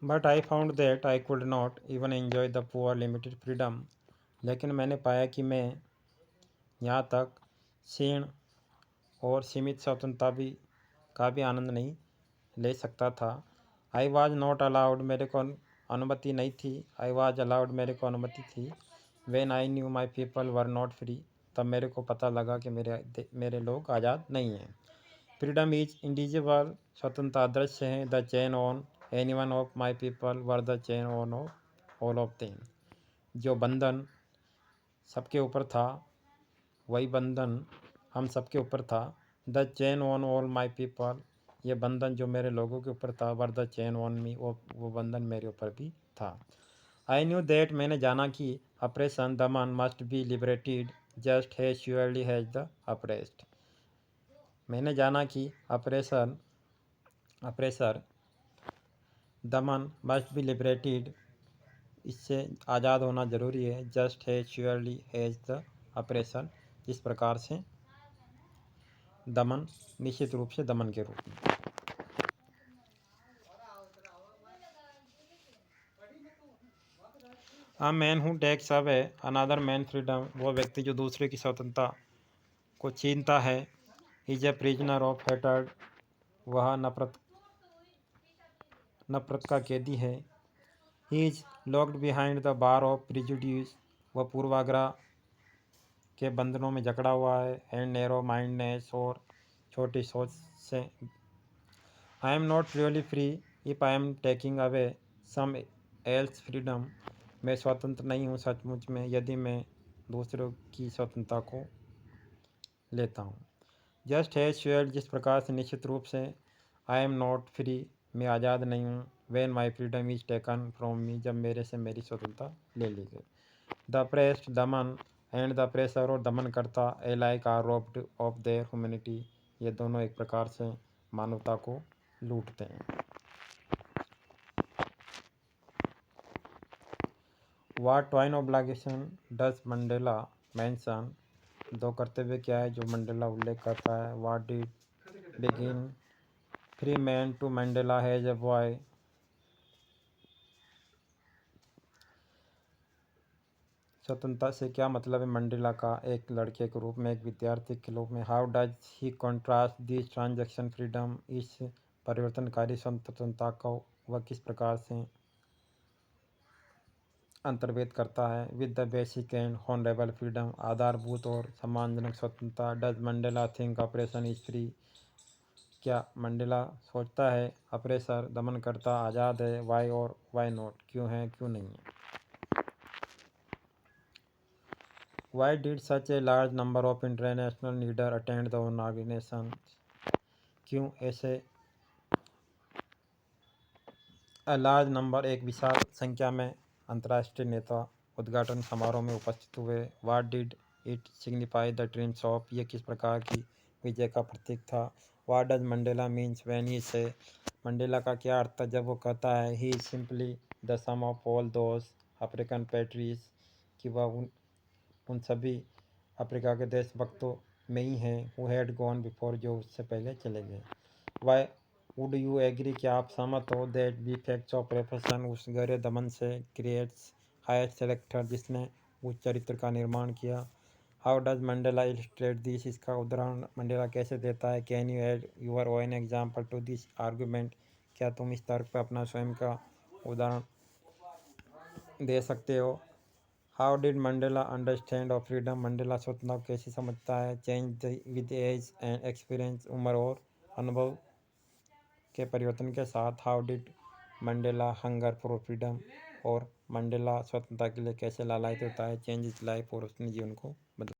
But I found that I could not even enjoy the poor limited freedom. लेकिन मैंने पाया कि मैं यहाँ तक क्षीण और सीमित स्वतंत्रता का भी आनंद नहीं ले सकता था। आई वॉज नॉट अलाउड, मेरे को अनुमति नहीं थी। आई वॉज अलाउड, मेरे को अनुमति थी। When I knew my people were not free, तब मेरे को पता लगा कि मेरे लोग आज़ाद नहीं हैं। फ्रीडम इज इंडिविजुअल, स्वतंत्रता अदृश्य है। The chain on any one of my people were the chain on off all of them. जो बंधन सबके ऊपर था, वही बंधन हम सबके ऊपर था। The chain on all my people, ये बंधन जो मेरे लोगों के ऊपर था। Were the chain on me, वो बंधन मेरे ऊपर भी था। आई न्यू दैट, मैंने जाना कि oppression Daman must be liberated just है श्योरली हैज द अप्रेस्ड। मैंने जाना कि oppressor Daman must be liberated, इससे आज़ाद होना ज़रूरी है। जस्ट है श्योरली हैज द अप्रेशन, इस प्रकार से दमन, निश्चित रूप से दमन के रूप में। A man who takes away another man freedom, वो व्यक्ति जो दूसरे की स्वतंत्रता को छीनता है। Is a prisoner of hatred, वह नफरत का कैदी है। He is locked behind the bar of prejudice, वह पूर्वाग्रह के बंधनों में जकड़ा हुआ है। एंड नैरो माइंडनेस, और छोटी सोच से। I am not really free if I am taking away some else freedom, मैं स्वतंत्र नहीं हूँ सचमुच में यदि मैं दूसरों की स्वतंत्रता को लेता हूँ। जस्ट है श्योर, जिस प्रकार से निश्चित रूप से। आई एम नॉट फ्री, मैं आज़ाद नहीं हूँ। When my freedom is taken from me, जब मेरे से मेरी स्वतंत्रता ले ली गई। द प्रेस्ड दमन एंड द प्रेसर, और दमन करता alike are robbed of their humanity, ये दोनों एक प्रकार से मानवता को लूटते हैं। What twin obligation does Mandela mention, दो कर्तव्य क्या है जो मंडेला उल्लेख करता है। व्हाट डिड बिगिन free mean to Mandela as a boy, स्वतंत्रता से क्या मतलब है मंडेला का एक लड़के के रूप में, एक विद्यार्थी के रूप में। How does he contrast this transaction freedom, इस परिवर्तनकारी स्वतंत्रता को वह किस प्रकार से अंतर्भेद करता है। With the basic and honourable freedom, आधारभूत और सम्मानजनक स्वतंत्रता। Does Mandela think operation is free, क्या मंडेला सोचता है अप्रेसर दमनकर्ता आज़ाद है। वाई और वाई नॉट, क्यों है क्यों नहीं है। Why did such a large number of international leader attend the organisation, क्यों ऐसे लार्ज नंबर, एक विशाल संख्या में अंतर्राष्ट्रीय नेता उद्घाटन समारोह में उपस्थित हुए। What did it signify the dreams of, ये किस प्रकार की विजय का प्रतीक था। What does Mandela means when he से, मंडेला का क्या अर्थ था जब वो कहता है he is simply the sum of all those African patriots, कि वह उन सभी अफ्रीका के देशभक्तों में ही हैं हु हैड गॉन बिफोर, जो उससे पहले चले गए। वाई वुड यू एग्री, क्या आप सहमत हो। That be facts of repression, उस गहरे दमन से क्रिएट्स हायर सेलेक्टर, जिसने उस चरित्र का निर्माण किया। How does Mandela illustrate this, इसका उदाहरण मंडेला कैसे देता है। Can you add your own example to this argument, क्या तुम इस तर्क पर अपना स्वयं का उदाहरण दे सकते हो। How did Mandela understand of freedom, Mandela स्वतंत्रता को कैसे समझता है। Change with age and experience, उम्र और अनुभव के परिवर्तन के साथ। How did Mandela hunger for freedom, और मंडेला स्वतंत्रता के लिए कैसे लालायित होता है। चेंज इज लाइफ, और उसने जीवन को बदला।